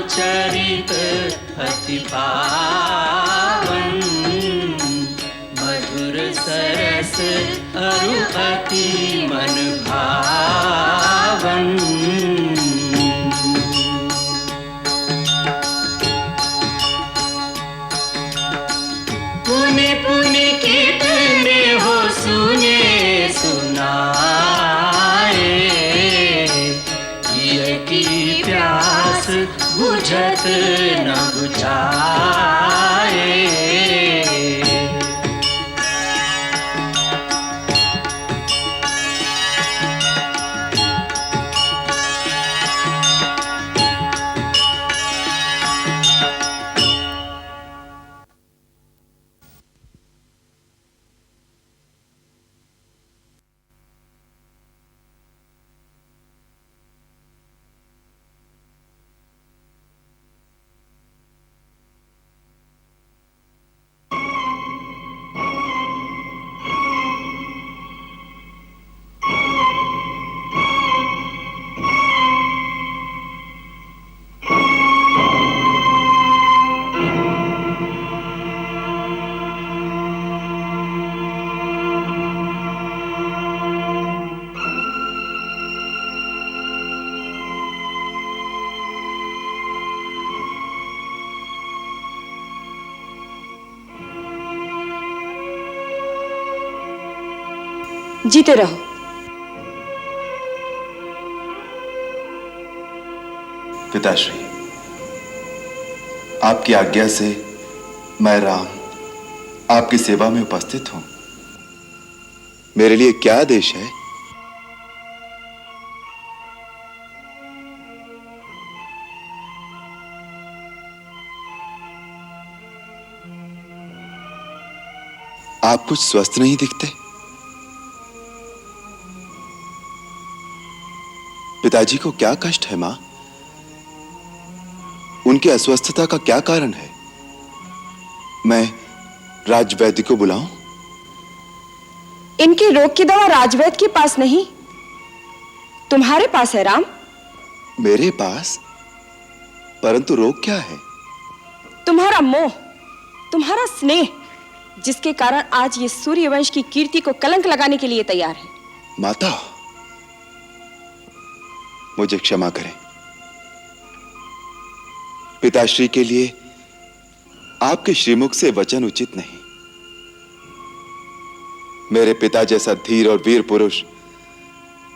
चरित अति पावन, मधुर सरस अरु अति मन भावन। पुनि पुनि कितने हो सुने सुनाए, ये की प्यास बुझत न बुझाए। जीते रहो। पिताश्री, आपकी आज्ञा से मैं राम आपकी सेवा में उपस्थित हूं। मेरे लिए क्या आदेश है? आप कुछ स्वस्थ नहीं दिखते। पिताजी को क्या कष्ट है मां? उनकी अस्वस्थता का क्या कारण है? मैं राजवैद्य को बुलाऊं? इनके रोग की दवा राजवैद्य के पास नहीं, तुम्हारे पास है राम। मेरे पास? परंतु रोग क्या है? तुम्हारा मोह, तुम्हारा स्नेह, जिसके कारण आज ये सूर्यवंश की कीर्ति को कलंक लगाने के लिए तैयार है। माता, मुझे क्षमा करें। पिताश्री के लिए आपके श्रीमुख से वचन उचित नहीं। मेरे पिता जैसा धीर और वीर पुरुष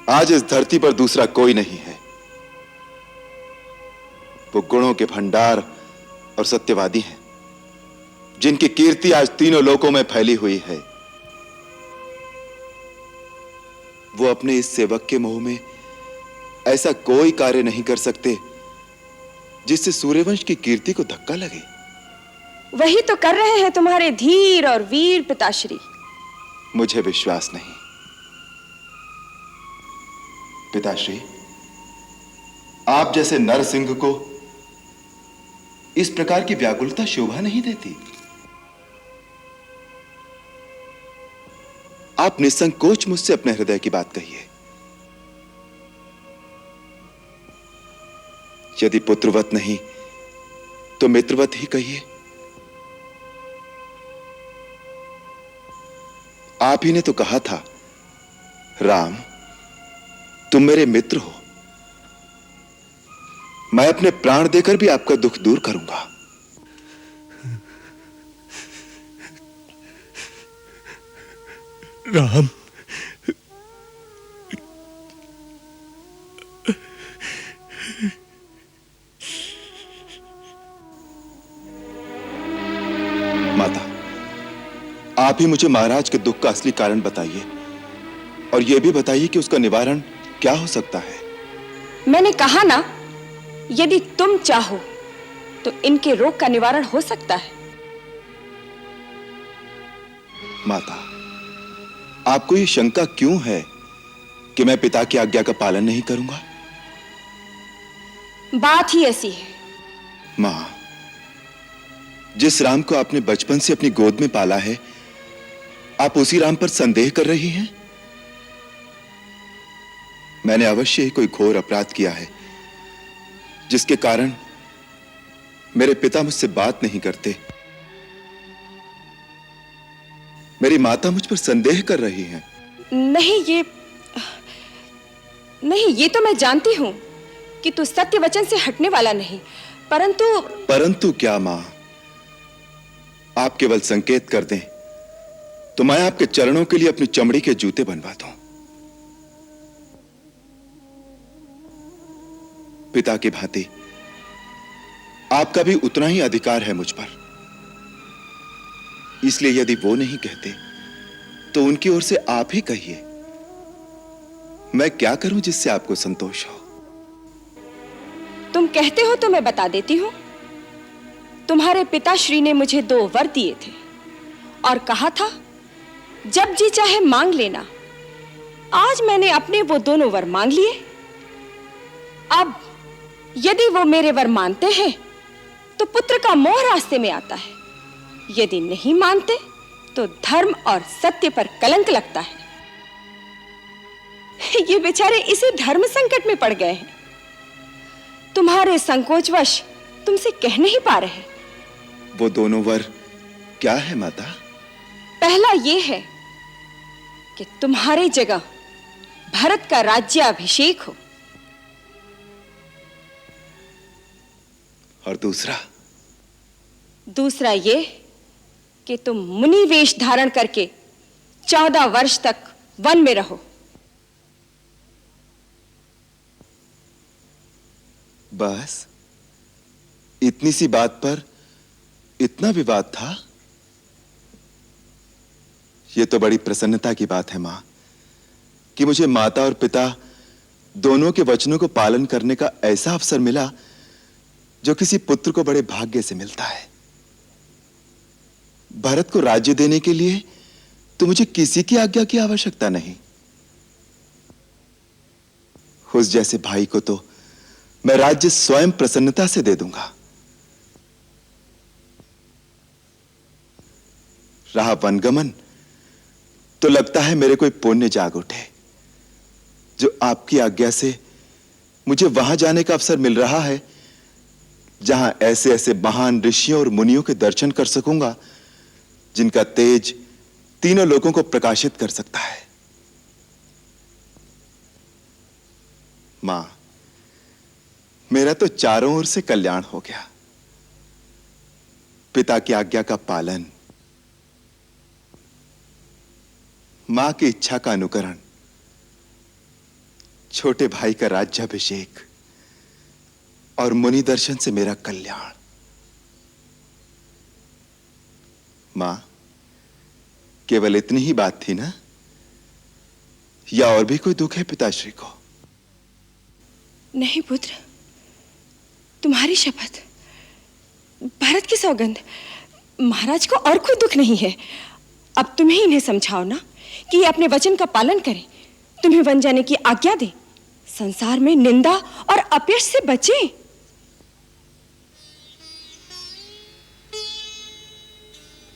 आज इस धरती पर दूसरा कोई नहीं है। वो गुणों के भंडार और सत्यवादी हैं, जिनकी कीर्ति आज तीनों लोकों में फैली हुई है। वो अपने इस सेवक के मोह में ऐसा कोई कार्य नहीं कर सकते जिससे सूर्यवंश की कीर्ति को धक्का लगे। वही तो कर रहे हैं तुम्हारे धीर और वीर पिताश्री। मुझे विश्वास नहीं। पिताश्री, आप जैसे नरसिंह को इस प्रकार की व्याकुलता शोभा नहीं देती। आप निसंकोच मुझसे अपने हृदय की बात कहिए। यदि पुत्रवत नहीं तो मित्रवत ही कहिए। आप ही ने तो कहा था, राम तुम मेरे मित्र हो, मैं अपने प्राण देकर भी आपका दुख दूर करूंगा। राम, माता, आप ही मुझे महाराज के दुख का असली कारण बताइए, और यह भी बताइए कि उसका निवारण क्या हो सकता है। मैंने कहा ना, यदि तुम चाहो तो इनके रोग का निवारण हो सकता है। माता, आपको यह शंका क्यों है कि मैं पिता की आज्ञा का पालन नहीं करूंगा? बात ही ऐसी है। मां, जिस राम को आपने बचपन से अपनी गोद में पाला है, आप उसी राम पर संदेह कर रही हैं? मैंने अवश्य ही कोई घोर अपराध किया है, जिसके कारण मेरे पिता मुझसे बात नहीं करते। मेरी माता मुझ पर संदेह कर रही हैं। नहीं, ये तो मैं जानती हूं कि तू सत्य वचन से हटने वाला नहीं, परंतु क्या मां? आप केवल संकेत कर दें तो मैं आपके चरणों के लिए अपनी चमड़ी के जूते बनवा दूं। पिता की भांति आपका भी उतना ही अधिकार है मुझ पर। इसलिए यदि वो नहीं कहते तो उनकी ओर से आप ही कहिए। मैं क्या करूं जिससे आपको संतोष हो? तुम कहते हो तो मैं बता देती हूं। तुम्हारे पिताश्री ने मुझे 2 वर दिए थे और कहा था जब जी चाहे मांग लेना। आज मैंने अपने वो दोनों वर मांग लिए। अब यदि वो मेरे वर मानते हैं तो पुत्र का मोह रास्ते में आता है, यदि नहीं मानते तो धर्म और सत्य पर कलंक लगता है। ये बेचारे इसी धर्म संकट में पड़ गए हैं। तुम्हारे संकोचवश तुमसे कह नहीं पा रहे। वो दोनों वर क्या है माता? पहला ये है कि तुम्हारी जगह भरत का राज्याभिषेक हो, और दूसरा ये कि तुम मुनि वेश धारण करके 14 वर्ष तक वन में रहो। बस इतनी सी बात पर इतना विवाद था? यह तो बड़ी प्रसन्नता की बात है मां कि मुझे माता और पिता दोनों के वचनों को पालन करने का ऐसा अवसर मिला जो किसी पुत्र को बड़े भाग्य से मिलता है। भरत को राज्य देने के लिए तो मुझे किसी की आज्ञा की आवश्यकता नहीं। उस जैसे भाई को तो मैं राज्य स्वयं प्रसन्नता से दे दूंगा। रहा वनगमन, तो लगता है मेरे कोई पुण्य जाग उठे जो आपकी आज्ञा से मुझे वहां जाने का अवसर मिल रहा है जहां ऐसे ऐसे महान ऋषियों और मुनियों के दर्शन कर सकूंगा जिनका तेज तीनों लोगों को प्रकाशित कर सकता है। मां, मेरा तो चारों ओर से कल्याण हो गया। पिता की आज्ञा का पालन, मां की इच्छा का अनुकरण, छोटे भाई का राज्याभिषेक और मुनि दर्शन से मेरा कल्याण। मां, केवल इतनी ही बात थी ना, या और भी कोई दुख है पिताश्री को? नहीं पुत्र, तुम्हारी शपथ, भरत की सौगंध, महाराज को और कोई दुख नहीं है। अब तुम ही इन्हें समझाओ ना कि ये अपने वचन का पालन करें, तुम्हें वन जाने की आज्ञा दे, संसार में निंदा और अपयश से बचें।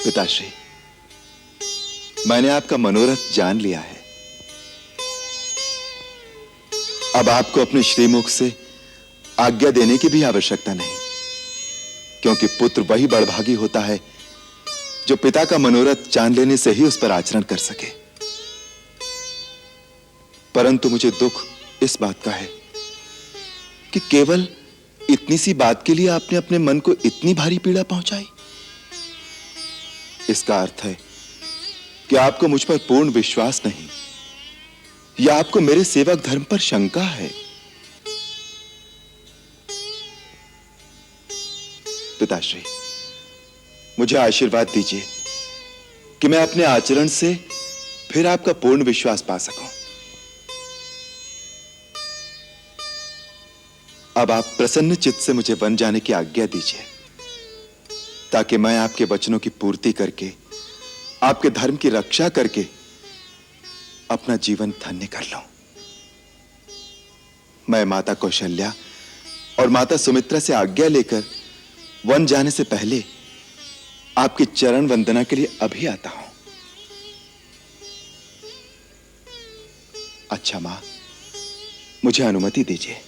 पिताश्री, मैंने आपका मनोरथ जान लिया है। अब आपको अपने श्रीमुख से आज्ञा देने की भी आवश्यकता नहीं, क्योंकि पुत्र वही बड़भागी होता है जो पिता का मनोरथ जान लेने से ही उस पर आचरण कर सके। परंतु मुझे दुख इस बात का है कि केवल इतनी सी बात के लिए आपने अपने मन को इतनी भारी पीड़ा पहुंचाई। इसका अर्थ है कि आपको मुझ पर पूर्ण विश्वास नहीं, या आपको मेरे सेवक धर्म पर शंका है। पिताश्री, मुझे आशीर्वाद दीजिए कि मैं अपने आचरण से फिर आपका पूर्ण विश्वास पा सकूं। अब आप प्रसन्न चित्त से मुझे वन जाने की आज्ञा दीजिए, ताकि मैं आपके वचनों की पूर्ति करके, आपके धर्म की रक्षा करके अपना जीवन धन्य कर लूं। मैं माता कौशल्या और माता सुमित्रा से आज्ञा लेकर वन जाने से पहले आपकी चरण वंदना के लिए अभी आता हूं। अच्छा मां, मुझे अनुमति दीजिए।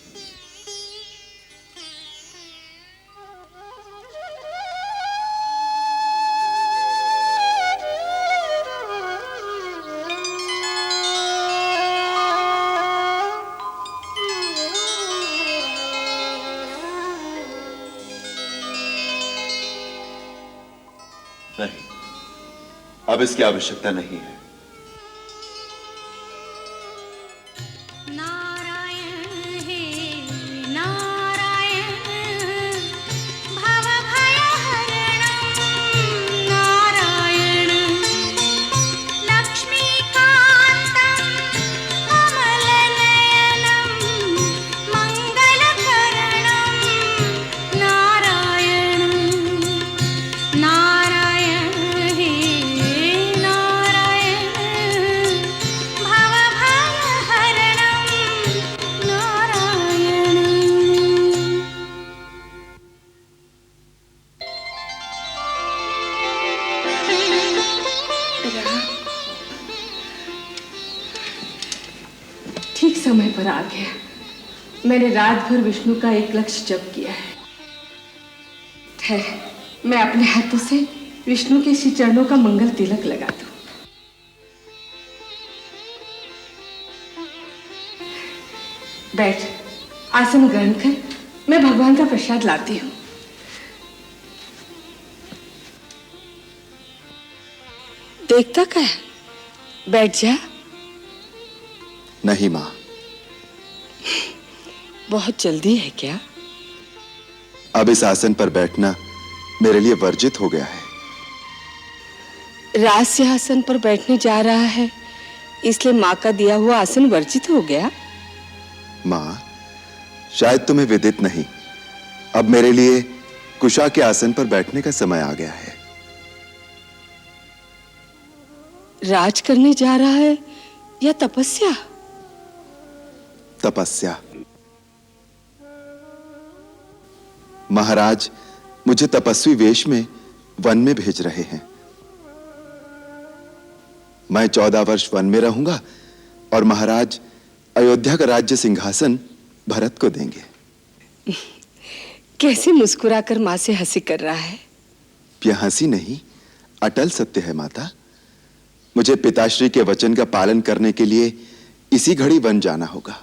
नहीं, अब इसकी आवश्यकता नहीं है। ठीक समय पर आ गया। मैंने रात भर विष्णु का एक लक्ष्य जप किया है। ठहर, मैं अपने हाथों से विष्णु के श्री चरणों का मंगल तिलक लगा दूं। बैठ, आसन ग्रहण कर। मैं भगवान का प्रसाद लाती हूँ। देखता क्या है? बैठ जा। नहीं मां। बहुत जल्दी है क्या? अब इस आसन पर बैठना मेरे लिए वर्जित हो गया है। राज सिंहासन पर बैठने जा रहा है, इसलिए माँ का दिया हुआ आसन वर्जित हो गया? मां, शायद तुम्हें विदित नहीं, अब मेरे लिए कुशा के आसन पर बैठने का समय आ गया है। राज करने जा रहा है या तपस्या? तपस्या। महाराज मुझे तपस्वी वेश में वन में भेज रहे हैं। मैं 14 वर्ष वन में रहूंगा और महाराज अयोध्या का राज्य सिंहासन भरत को देंगे। कैसे मुस्कुराकर मां से हंसी कर रहा है? यह हंसी नहीं, अटल सत्य है माता। मुझे पिताश्री के वचन का पालन करने के लिए इसी घड़ी वन जाना होगा।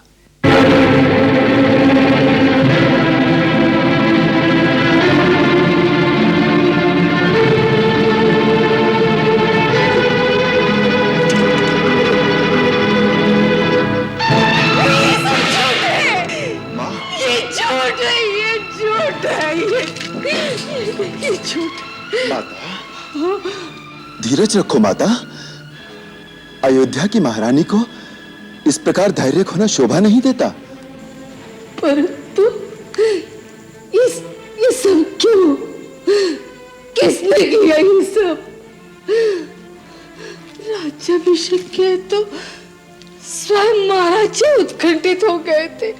माता, धीरज रखो माता। अयोध्या की महारानी को इस प्रकार धैर्य खोना शोभा नहीं देता। परंतु ये सब क्यों? किसने किया ये सब? राज्याभिषेक के तो स्वयं महाराज उत्कंठित हो गए थे।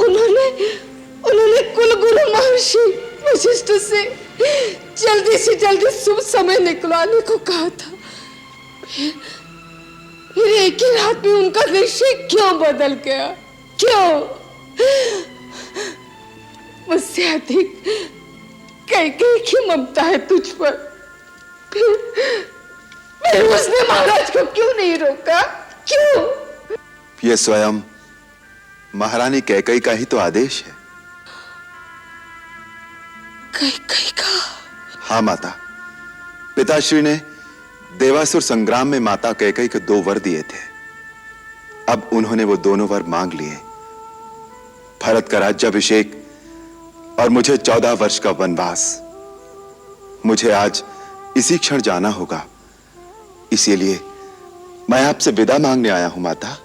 उन्होंने कुलगुरु महर्षि वशिष्ठ से जल्दी से जल्दी शुभ समय निकलवाने को कहा था। फिर एक ही रात में उनका निश्चय क्यों बदल गया? क्यों? मुझसे अधिक कैकेयी की ममता है तुझ पर। फिर उसने महाराज को क्यों नहीं रोका? क्यों? यह स्वयं महारानी कैकेयी का ही तो आदेश है। कैकेयी का? हाँ माता, पिताश्री ने देवासुर संग्राम में माता कैकेयी को 2 वर दिए थे। अब उन्होंने वो दोनों वर मांग लिए, भरत का राज्याभिषेक और मुझे 14 वर्ष का वनवास। मुझे आज इसी क्षण जाना होगा, इसीलिए मैं आपसे विदा मांगने आया हूं माता।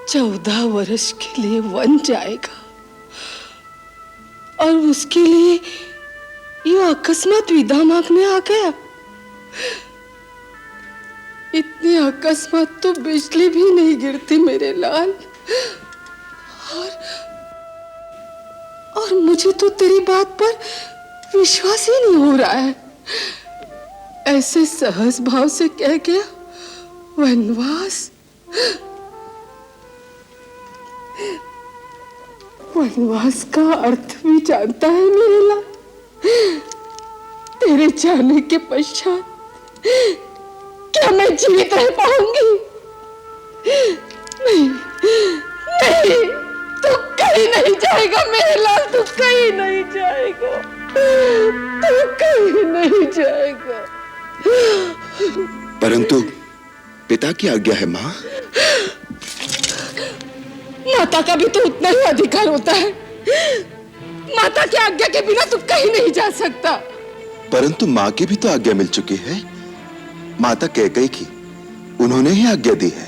14 वर्ष के लिए वन जाएगा और उसके लिए ये अकस्मात विदा मांगने आ गया? इतनी अकस्मात तो बिजली भी नहीं गिरती मेरे लाल। और मुझे तो तेरी बात पर विश्वास ही नहीं हो रहा है। ऐसे सहज भाव से कह गया वनवास। वनवास का अर्थ भी जानता है मेरे लाल। तेरे जाने के पश्चात क्या मैं जीवित रह पाऊंगी? नहीं, नहीं, तू कहीं नहीं जाएगा मेरे लाल, तू कहीं नहीं जाएगा। तू कहीं नहीं जाएगा। परंतु पिता की आज्ञा है माँ। माता का भी तो उतना ही अधिकार होता है। माता की आज्ञा के बिना तू कहीं नहीं जा सकता। परंतु माँ की भी तो आज्ञा मिल चुकी है, माता कैकेयी की, उन्होंने ही आज्ञा दी है।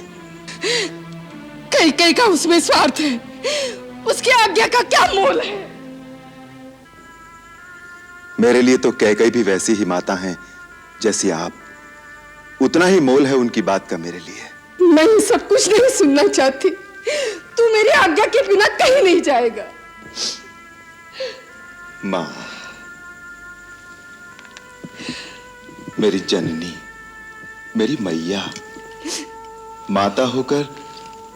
कैकेयी का उसमें स्वार्थ है, उसकी आज्ञा का क्या मोल है? मेरे लिए तो कैकेयी भी वैसी ही माता हैं जैसी आप, उतना ही मोल है उनकी बात का मेरे लिए। मैं ये सब कुछ नहीं सुनना चाहती। तू मेरी आज्ञा के बिना कहीं नहीं जाएगा। माँ, मेरी जननी, मेरी मैया, माता होकर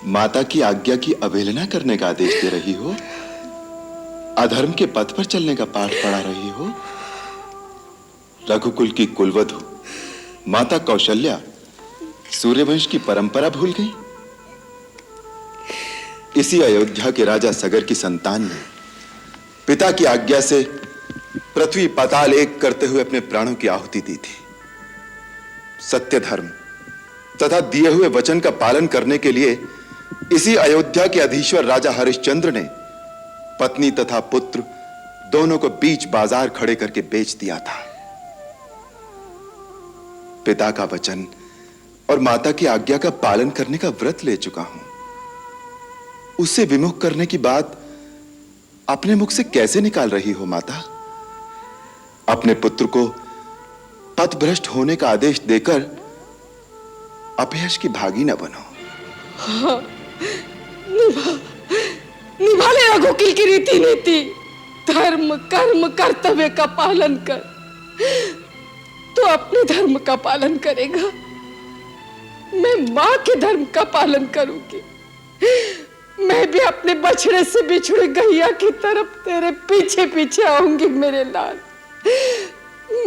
माता की आज्ञा की अवहेलना करने का आदेश दे रही हो, अधर्म के पथ पर चलने का पाठ पढ़ा रही हो। रघुकुल की कुलवधु माता कौशल्या सूर्यवंश की परंपरा भूल गई। इसी अयोध्या के राजा सगर की संतान ने पिता की आज्ञा से पृथ्वी पाताल एक करते हुए अपने प्राणों की आहुति दी थी। सत्य धर्म तथा दिए हुए वचन का पालन करने के लिए इसी अयोध्या के अधीश्वर राजा हरिश्चंद्र ने पत्नी तथा पुत्र दोनों को बीच बाजार खड़े करके बेच दिया था। पिता का वचन और माता की आज्ञा का पालन करने का व्रत ले चुका हूं। उससे विमुख करने की बात अपने मुख से कैसे निकाल रही हो माता? अपने पुत्र को पथभ्रष्ट होने का आदेश देकर अपयश की भागी न बनो। हाँ, निभा ले रघुकुल की रीति नीति, धर्म कर्म कर्तव्य का पालन कर। तू अपने धर्म का पालन करेगा, मैं मां के धर्म का पालन करूंगी। मैं भी अपने बछड़े से बिछड़े गैया की तरफ तेरे पीछे पीछे आऊंगी मेरे लाल।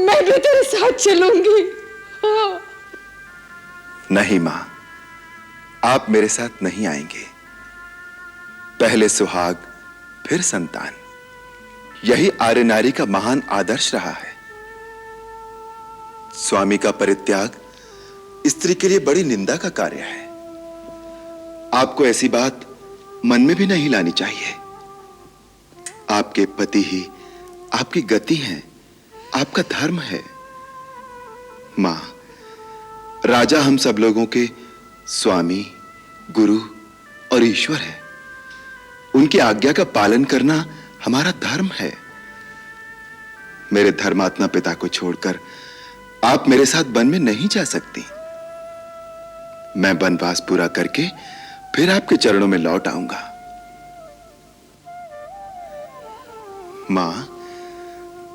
मैं भी तेरे साथ चलूंगी। हाँ। नहीं मां, आप मेरे साथ नहीं आएंगे। पहले सुहाग फिर संतान, यही आर्य नारी का महान आदर्श रहा है। स्वामी का परित्याग स्त्री के लिए बड़ी निंदा का कार्य है। आपको ऐसी बात मन में भी नहीं लानी चाहिए। आपके पति ही आपकी गति हैं, आपका धर्म है। मां, राजा हम सब लोगों के स्वामी, गुरु और ईश्वर है। उनकी आज्ञा का पालन करना हमारा धर्म है। मेरे धर्मात्मा पिता को छोड़कर आप मेरे साथ वन में नहीं जा सकती। मैं वनवास पूरा करके फिर आपके चरणों में लौट आऊंगा। मां,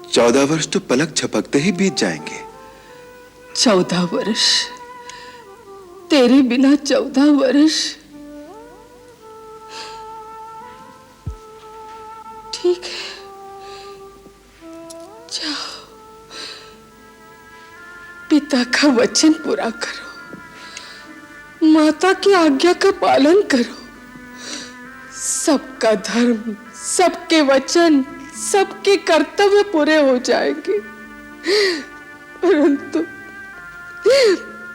14 वर्ष तो पलक झपकते ही बीत जाएंगे। 14 वर्ष? तेरे बिना 14 वर्ष? ठीक है, जाओ, पिता का वचन पूरा करो, माता की आज्ञा का पालन करो। सबका धर्म, सबके वचन, सबके कर्तव्य पूरे हो जाएंगे।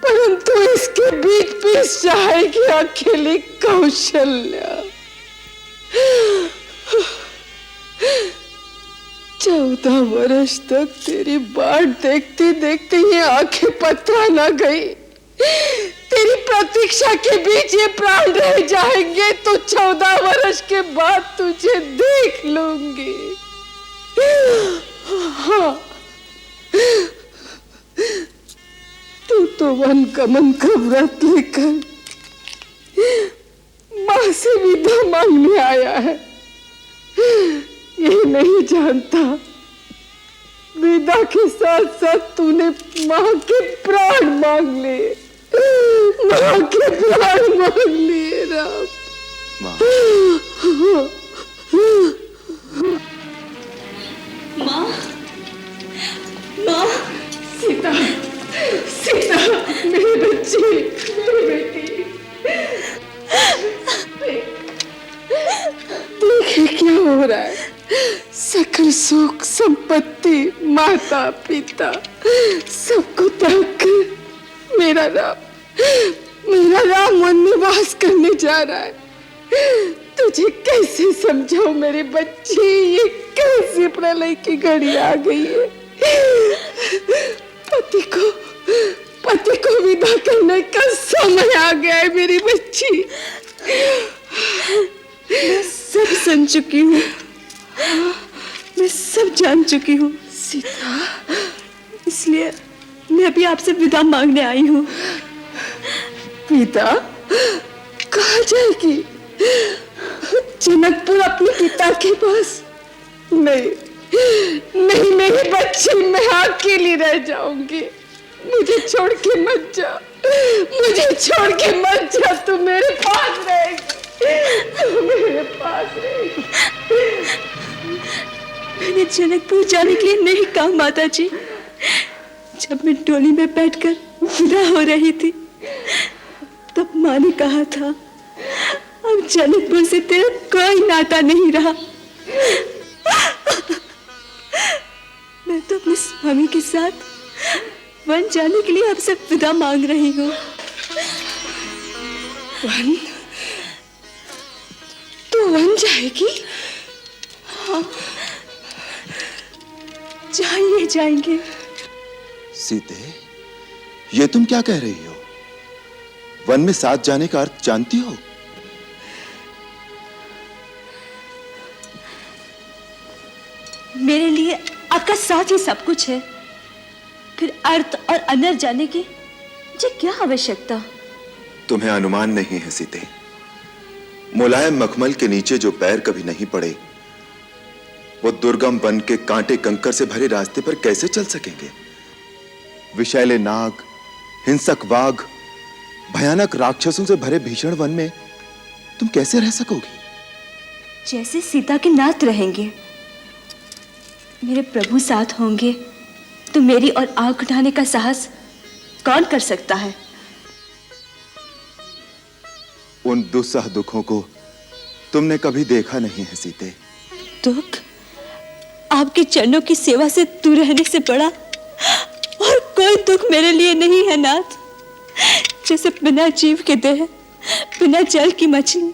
परंतु इसके बीच पीस जाएगी अकेली कौशल्या। 14 वर्ष तक तेरी बाट देखते देखते ये आंखें पथरा ना गई। तेरी प्रतीक्षा के बीच ये प्राण रह जाएंगे तो 14 वर्ष के बाद तुझे देख लूंगी। हाँ, तू तो वन गमन का व्रत लेकर मां से विदा मांगने आया है। ये नहीं जानता विदा के साथ साथ तूने मां के प्राण मांग लिए। मां के प्राण मांग लिए राम। माँ, माँ, सीता, सीता, मेरी बच्ची, मेरी बेटी। देखे क्या हो रहा है? सकल सुख संपत्ति माता पिता सबको त्याग कर मेरा राम वन में वास करने जा रहा है। तुझे कैसे समझाऊं मेरी बच्ची, ये कैसी प्रलय की घड़ी आ गई है। पति को विदा करने का समय आ गया है मेरी बच्ची। मैं सब सुन चुकी हूँ, मैं सब जान चुकी हूँ सीता, इसलिए मैं अभी आपसे विदा मांगने आई हूँ। पिता कहाँ जाएगी? जनकपुर अपने पिता के पास? नहीं मेरी बच्ची, मैं अकेली रह जाऊंगी। मुझे छोड़ के मत जा, मुझे छोड़ के मत जा। तू मेरे पास रहेगी, तू मेरे पास रहेगी। मैंने जनकपुर जाने के लिए नहीं कहा माता जी। जब मैं डोली में बैठकर विदा हो रही थी तब माँ ने कहा था, अब जनकपुर से तेरा कोई नाता नहीं रहा। मैं तो अपने स्वामी के साथ वन जाने के लिए आपसे विदा मांग रही हूँ। वन? तू वन जाएगी? हाँ, जाइए जाएंगे। सीते, ये तुम क्या कह रही हो? वन में साथ जाने का अर्थ जानती हो? मेरे लिए आपका साथ ही सब कुछ है, फिर अर्थ और अनर्थ जाने की मुझे क्या आवश्यकता? तुम्हें अनुमान नहीं है सीते। मुलायम मखमल के नीचे जो पैर कभी नहीं पड़े, वो दुर्गम वन के कांटे कंकर से भरे रास्ते पर कैसे चल सकेंगे? विषैले नाग, हिंसक वाघ, भयानक राक्षसों से भरे भीषण वन में तुम कैसे रह सकोगी? जैसे सीता के नाथ रहेंगे, मेरे प्रभु साथ होंगे, तो मेरी और आंख उठाने का साहस कौन कर सकता है? उन दुस्सह दुखों को तुमने कभी देखा नहीं है सीते। दुख आपके चरणों की सेवा से दूर रहने से बड़ा और कोई दुख मेरे लिए नहीं है नाथ। जैसे बिना जीव के देह, बिना जल की मछली,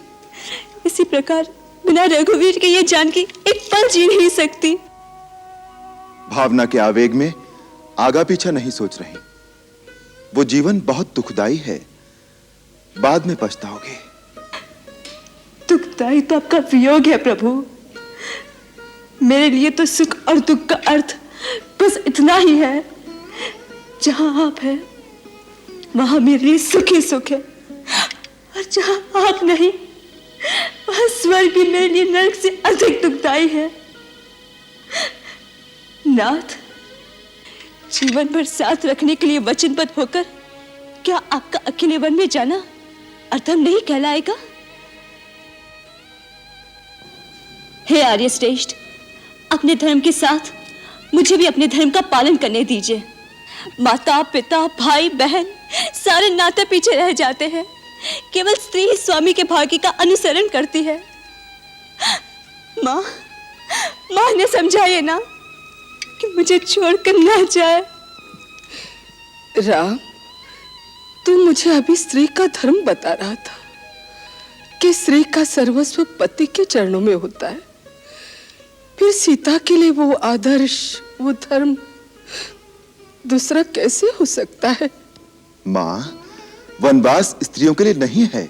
इसी प्रकार बिना रघुवीर के ये जानकी एक पल जी नहीं सकती। भावना के आवेग में आगा पीछा नहीं सोच रही। वो जीवन बहुत दुखदाई है, बाद में पछताओगे। दुखदाई तो आपका वियोग है प्रभु। मेरे लिए तो सुख और दुख का अर्थ बस इतना ही है, जहां आप हैं वहां मेरे लिए सुख ही सुख है, और जहां आप नहीं वहां स्वर्ग भी मेरे लिए नरक से अधिक दुखदाई है। नाथ, जीवन भर साथ रखने के लिए वचनबद्ध होकर क्या आपका अकेले वन में जाना अधर्म नहीं कहलाएगा? हे आर्य श्रेष्ठ, अपने धर्म के साथ मुझे भी अपने धर्म का पालन करने दीजिए। माता पिता भाई बहन सारे नाते पीछे रह जाते हैं, केवल स्त्री ही स्वामी के भाग्य का अनुसरण करती है। माँ ने समझाइए ना कि मुझे छोड़कर ना जाए। राम, तू मुझे अभी स्त्री का धर्म बता रहा था कि स्त्री का सर्वस्व पति के चरणों में होता है। फिर सीता के लिए वो आदर्श, वो धर्म दूसरा कैसे हो सकता है? मां, वनवास स्त्रियों के लिए नहीं है।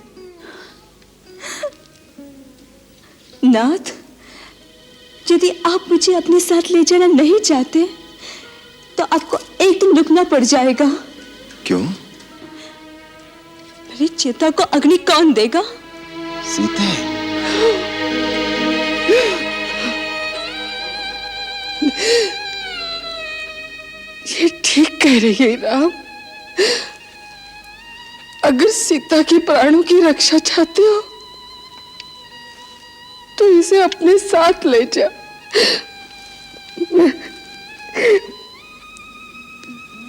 नाथ, यदि आप मुझे अपने साथ ले जाना नहीं चाहते तो आपको एक दिन रुकना पड़ जाएगा। क्यों? मेरी चिता को अग्नि कौन देगा? सीते, ये ठीक कह रही है राम। अगर सीता के प्राणों की रक्षा चाहते हो तो इसे अपने साथ ले जा।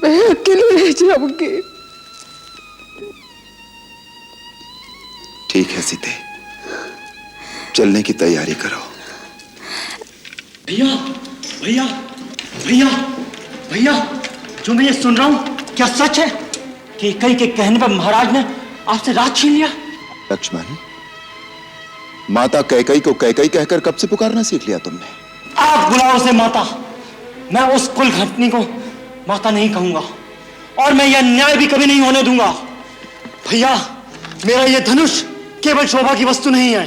मैं अकेले रह जाऊंगी। ठीक है सीते, चलने की तैयारी करो। भैया भैया भैया भैया, जो मैं ये सुन रहा हूं क्या सच है कि कई के कहने पर महाराज ने आपसे राज छीन लिया? लक्ष्मण, माता कैकई को कैकई कहकर कब से पुकारना सीख लिया तुमने? आप बुलाओ उसे माता, मैं उस कुल घटनी को माता नहीं कहूंगा और मैं यह न्याय भी कभी नहीं होने दूंगा। भैया, मेरा यह धनुष केवल शोभा की वस्तु नहीं है,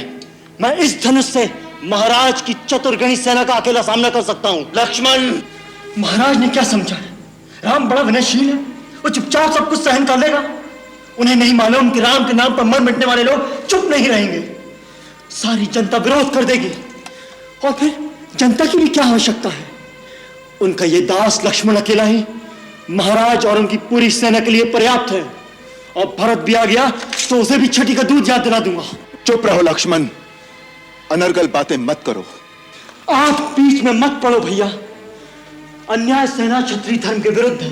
मैं इस धनुष से महाराज की चतुर्गणी सेना का अकेला सामना कर सकता हूं। लक्ष्मण, महाराज ने क्या समझा है? राम बड़ा विनयशील है, वो चुपचाप सब कुछ सहन कर लेगा। उन्हें नहीं मालूम कि राम के नाम पर मर मिटने वाले लोग चुप नहीं रहेंगे, सारी जनता विरोध कर देगी और फिर जनता की भी क्या आवश्यकता है? उनका ये दास लक्ष्मण अकेला ही महाराज और उनकी पूरी सेना के लिए पर्याप्त है और भरत भी आ गया तो उसे भी छठी का दूध याद दिला दूंगा। चुप रहो लक्ष्मण, अनर्गल बातें मत करो। आप बीच में मत पड़ो भैया, अन्याय सेना क्षत्रिय धर्म के विरुद्ध है।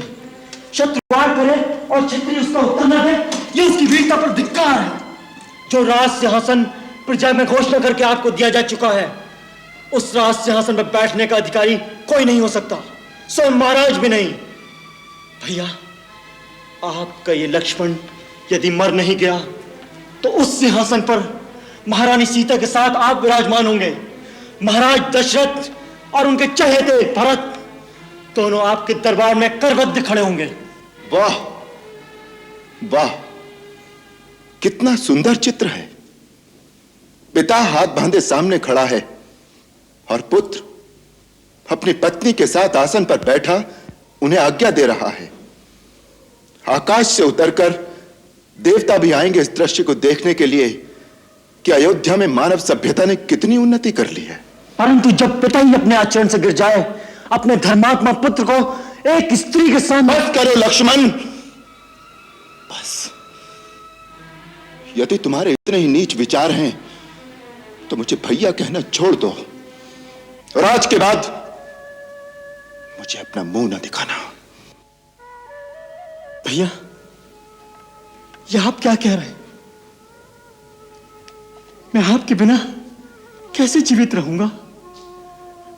शत्रु वार करे और क्षत्रिय उसका उत्तर न दे, ये उसकी वीरता पर धिक्कार है। जो राज सिंहासन प्रजा में घोषणा करके आपको दिया जा चुका है, उस राज सिंहासन पर बैठने का अधिकारी कोई नहीं हो सकता, स्वयं महाराज भी नहीं। भैया, आपका ये लक्ष्मण यदि मर नहीं गया तो उस सिंहासन पर महारानी सीता के साथ आप विराजमान होंगे। महाराज दशरथ और उनके चहेते भरत दोनों आपके दरबार में करबद्ध खड़े होंगे। वाह वाह, कितना सुंदर चित्र है। पिता हाथ बांधे सामने खड़ा है और पुत्र अपनी पत्नी के साथ आसन पर बैठा उन्हें आज्ञा दे रहा है। आकाश से उतरकर देवता भी आएंगे इस दृश्य को देखने के लिए कि अयोध्या में मानव सभ्यता ने कितनी उन्नति कर ली है। परंतु जब पिता ही अपने आचरण से गिर जाए, अपने धर्मात्मा पुत्र को एक स्त्री के सामने। बस करो लक्ष्मण, बस। यदि तुम्हारे इतने ही नीच विचार हैं तो मुझे भैया कहना छोड़ दो और आज के बाद मुझे अपना मुंह न दिखाना। भैया, यह आप क्या कह रहे हैं? मैं आपके बिना कैसे जीवित रहूंगा?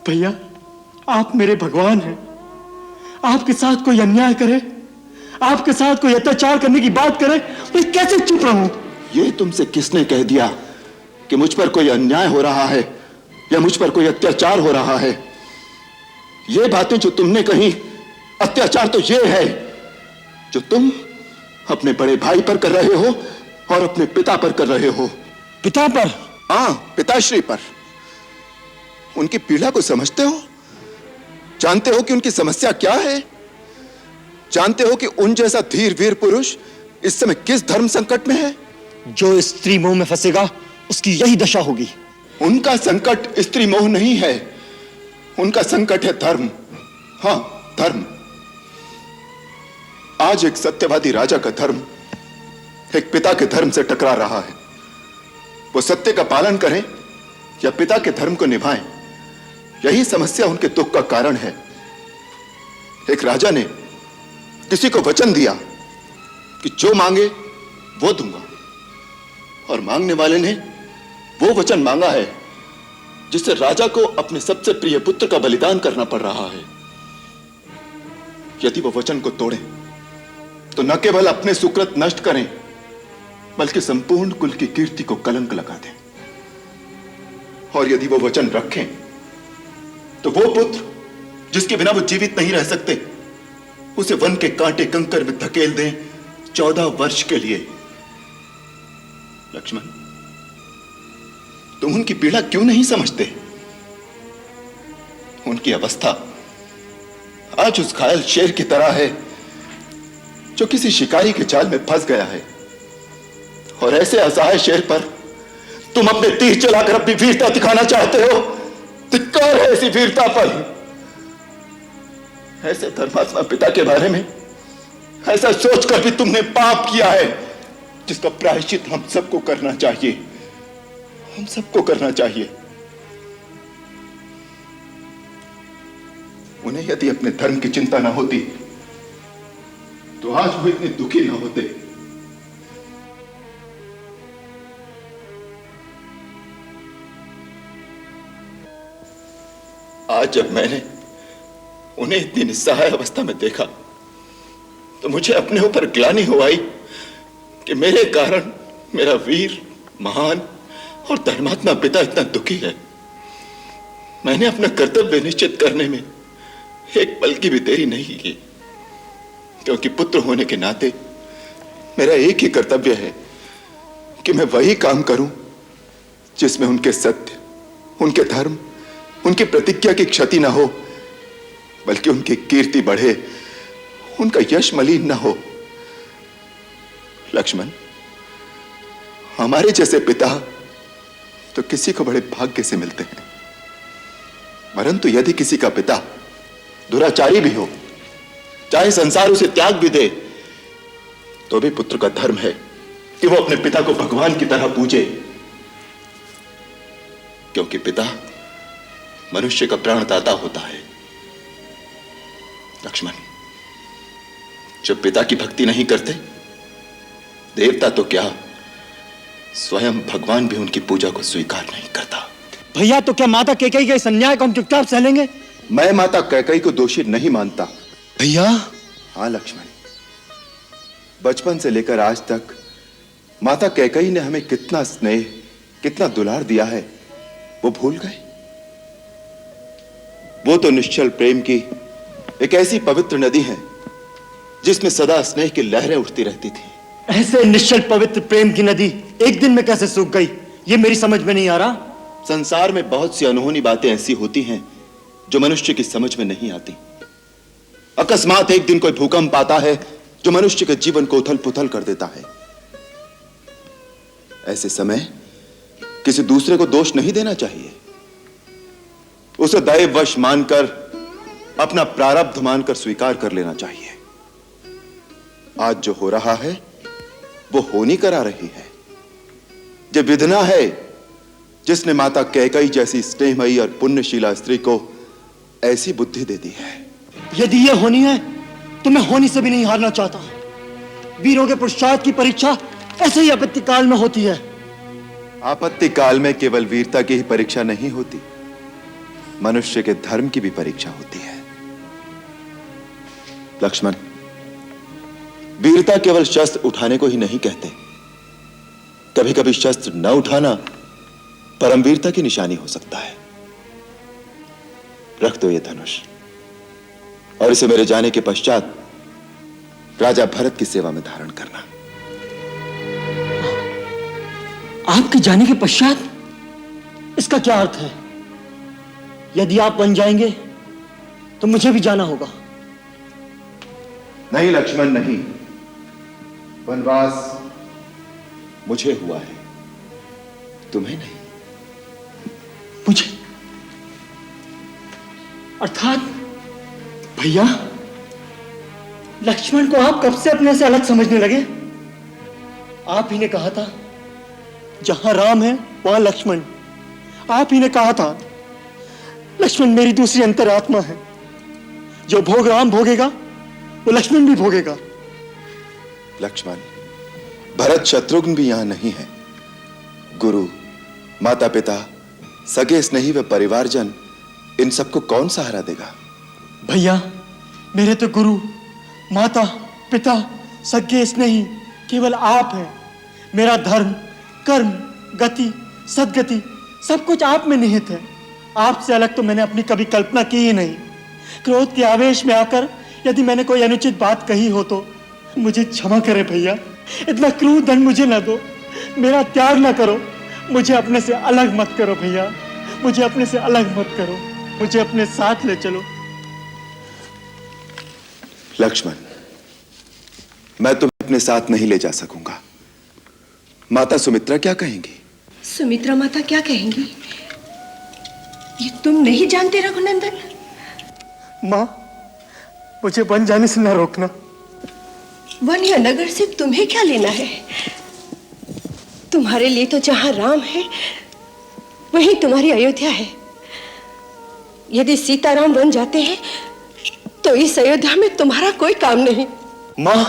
भैया, आप मेरे भगवान हैं। आपके साथ कोई अन्याय करे, आपके साथ कोई अत्याचार करने की बात करे, मैं कैसे चुप रहूं? ये तुमसे किसने कह दिया कि मुझ पर कोई अन्याय हो रहा है या मुझ पर कोई अत्याचार हो रहा है? ये बातें जो तुमने कही, अत्याचार तो ये है जो तुम अपने बड़े भाई पर कर रहे हो और अपने पिता पर कर रहे हो। पिता पर? हां, पिताश्री पर। उनकी पीड़ा को समझते हो? जानते हो कि उनकी समस्या क्या है? जानते हो कि उन जैसा धीर वीर पुरुष इस समय किस धर्म संकट में है? जो स्त्री मोह में फंसेगा उसकी यही दशा होगी। उनका संकट स्त्री मोह नहीं है, उनका संकट है धर्म। हां, धर्म। आज एक सत्यवादी राजा का धर्म एक पिता के धर्म से टकरा रहा है। वो सत्य का पालन करें या पिता के धर्म को निभाएं, यही समस्या उनके दुख का कारण है। एक राजा ने किसी को वचन दिया कि जो मांगे वो दूंगा, और मांगने वाले ने वो वचन मांगा है जिससे राजा को अपने सबसे प्रिय पुत्र का बलिदान करना पड़ रहा है। यदि वो वचन को तोड़ें तो न केवल अपने सुकृत नष्ट करें बल्कि संपूर्ण कुल की कीर्ति को कलंक लगा दें। और यदि वो वचन रखें तो वो पुत्र जिसके बिना वो जीवित नहीं रह सकते, उसे वन के कांटे कंकर में धकेल दें 14 वर्ष के लिए। लक्ष्मण, तुम उनकी पीड़ा क्यों नहीं समझते? उनकी अवस्था आज उस घायल शेर की तरह है जो किसी शिकारी के जाल में फंस गया है, और ऐसे असहाय शेर पर तुम अपने तीर चलाकर अपनी वीरता दिखाना चाहते हो। धिक्कार है ऐसी वीरता पर। ऐसे धर्मात्मा पिता के बारे में ऐसा सोचकर भी तुमने पाप किया है जिसका प्रायश्चित हम सबको करना चाहिए, हम सबको करना चाहिए। उन्हें यदि अपने धर्म की चिंता ना होती तो आज वो इतने दुखी ना होते। आज जब मैंने उन्हें इतनी निस्सहाय अवस्था में देखा तो मुझे अपने ऊपर ग्लानि हो आई कि मेरे कारण मेरा वीर, महान और धर्मात्मा पिता इतना दुखी है। मैंने अपना कर्तव्य निश्चित करने में एक पल की भी देरी नहीं की, क्योंकि पुत्र होने के नाते मेरा एक ही कर्तव्य है कि मैं वही काम करूं जिसमें उनके सत्य, उनके धर्म, उनकी प्रतिज्ञा की क्षति ना हो, बल्कि उनकी कीर्ति बढ़े, उनका यश मलिन ना हो। लक्ष्मण, हमारे जैसे पिता तो किसी को बड़े भाग्य से मिलते हैं, परंतु यदि किसी का पिता दुराचारी भी हो, चाहे संसार उसे त्याग भी दे, तो भी पुत्र का धर्म है कि वो अपने पिता को भगवान की तरह पूजे, क्योंकि पिता मनुष्य का प्राणदाता होता है। लक्ष्मण, जो पिता की भक्ति नहीं करते, देवता तो क्या, स्वयं भगवान भी उनकी पूजा को स्वीकार नहीं करता। भैया, तो क्या माता कैकेयी के इस अन्याय को हम चुपचाप सह लेंगे? मैं माता कैकेयी को दोषी नहीं मानता। भैया। हाँ लक्ष्मण, बचपन से लेकर आज तक माता कैकेयी ने हमें कितना स्नेह, कितना दुलार दिया है, वो भूल गए? वो तो निश्चल प्रेम की एक ऐसी पवित्र नदी है जिसमें सदा स्नेह की लहरें उठती रहती थी। ऐसे निश्चल पवित्र प्रेम की नदी एक दिन में कैसे सूख गई, ये मेरी समझ में नहीं आ रहा। संसार में बहुत सी अनहोनी बातें ऐसी होती हैं जो मनुष्य की समझ में नहीं आती। अकस्मात एक दिन कोई भूकंप आता है जो मनुष्य के जीवन को उथल पुथल कर देता है। ऐसे समय किसी दूसरे को दोष नहीं देना चाहिए, उसे दैववश मानकर, अपना प्रारब्ध मानकर स्वीकार कर लेना चाहिए। आज जो हो रहा है वो होनी करा रही है। जो विधना है जिसने माता कैकेयी जैसी स्नेहमयी और पुण्यशीला स्त्री को ऐसी बुद्धि दे दी है। यदि ये होनी है तो मैं होनी से भी नहीं हारना चाहता। वीरों के पुरुषार्थ की परीक्षा ऐसे ही आपत्ति काल में होती है। आपत्ति काल में केवल वीरता की ही परीक्षा नहीं होती, मनुष्य के धर्म की भी परीक्षा होती है। लक्ष्मण, वीरता केवल शस्त्र उठाने को ही नहीं कहते। कभी कभी शस्त्र न उठाना परमवीरता की निशानी हो सकता है। रख दो ये धनुष और इसे मेरे जाने के पश्चात राजा भरत की सेवा में धारण करना। आपके जाने के पश्चात? इसका क्या अर्थ है? यदि आप बन जाएंगे तो मुझे भी जाना होगा। नहीं लक्ष्मण, नहीं। वनवास मुझे हुआ है, तुम्हें नहीं। मुझे? अर्थात भैया, लक्ष्मण को आप कब से अपने से अलग समझने लगे? आप ही ने कहा था जहां राम है वहां लक्ष्मण। आप ही ने कहा था लक्ष्मण मेरी दूसरी अंतरात्मा है, जो भोग राम भोगेगा वो लक्ष्मण भी भोगेगा। लक्ष्मण, भरत शत्रुघ्न भी यहां नहीं है। गुरु, माता पिता, सगे स्नेही व परिवारजन, इन सबको कौन सहारा देगा? भैया, मेरे तो गुरु, माता, पिता, सगे स्नेही केवल आप हैं। मेरा धर्म, कर्म, गति, सद्गति सब कुछ आप में निहित है। आपसे अलग तो मैंने अपनी कभी कल्पना की ही नहीं। क्रोध के आवेश में आकर यदि मैंने कोई अनुचित बात कही हो तो मुझे क्षमा करे भैया। इतना क्रूर दंड मुझे न दो, मेरा त्याग न करो, मुझे अपने से अलग मत करो भैया, मुझे अपने से अलग मत करो, मुझे अपने साथ ले चलो। लक्ष्मण, मैं तुम्हें अपने साथ नहीं ले जा सकूंगा। माता सुमित्रा क्या कहेंगी? सुमित्रा माता क्या कहेंगी, ये तुम नहीं जानते रघुनंदन? माँ, मुझे वन जाने से न रोकना। वन या नगर से तुम्हें क्या लेना है? तुम्हारे लिए तो जहां राम है वहीं तुम्हारी अयोध्या है। यदि सीताराम वन जाते हैं तो इस अयोध्या में तुम्हारा कोई काम नहीं। माँ,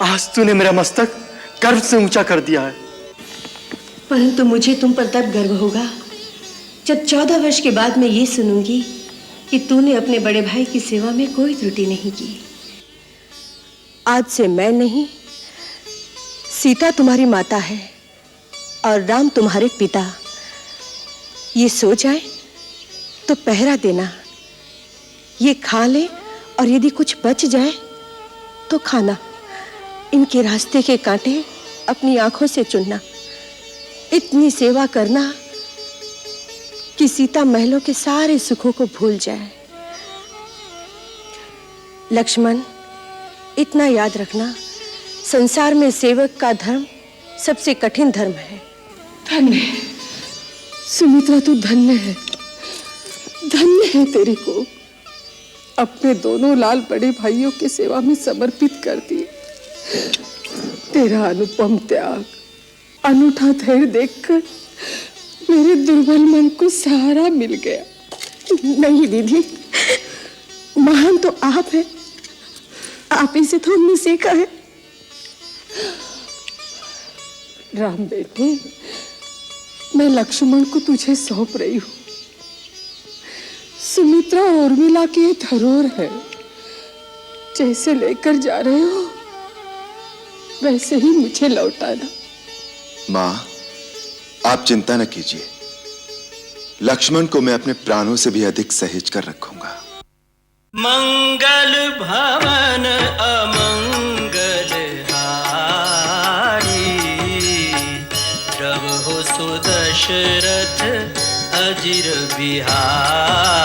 आज तूने मेरा मस्तक गर्व से ऊंचा कर दिया है। परंतु मुझे तुम पर तब गर्व होगा जब 14 वर्ष के बाद मैं ये सुनूंगी कि तूने अपने बड़े भाई की सेवा में कोई त्रुटि नहीं की। आज से मैं नहीं, सीता तुम्हारी माता है और राम तुम्हारे पिता। ये सो जाए तो पहरा देना, ये खा ले और यदि कुछ बच जाए तो खाना। इनके रास्ते के कांटे अपनी आंखों से चुनना। इतनी सेवा करना कि सीता महलों के सारे सुखों को भूल जाए। लक्ष्मण, इतना याद रखना, संसार में सेवक का धर्म सबसे कठिन धर्म है। धन्य है सुमित्रा, तू धन्य है, धन्य है तेरी को। अपने दोनों लाल बड़े भाइयों की सेवा में समर्पित कर दिए। तेरा अनुपम त्याग, अनूठा धैर्य देखकर मेरे दुर्बल मन को सहारा मिल गया। नहीं दीदी, महान तो आप हैं, आप ही से तो हमने सीखा है। राम बेटे, मैं लक्ष्मण को तुझे सौंप रही हूं। सुमित्रा उर्मिला की ये धरोहर है, जैसे लेकर जा रहे हो वैसे ही मुझे लौटाना। मां, आप चिंता न कीजिए, लक्ष्मण को मैं अपने प्राणों से भी अधिक सहेज कर रखूंगा। मंगल भवन अमंगल हारी, प्रभु सुदशरथ अजिर बिहारी।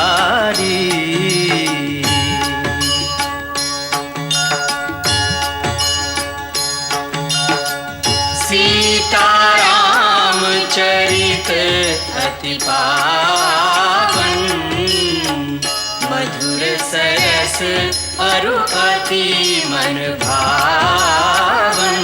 सीताराम चरित अति पावन, मधुर सरस अरु अति मन भावन।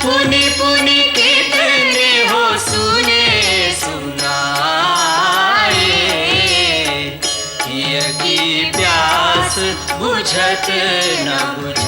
पुनि पुनि कितने हो सुने सुनाए, हिय की प्यास बुझत न बुझ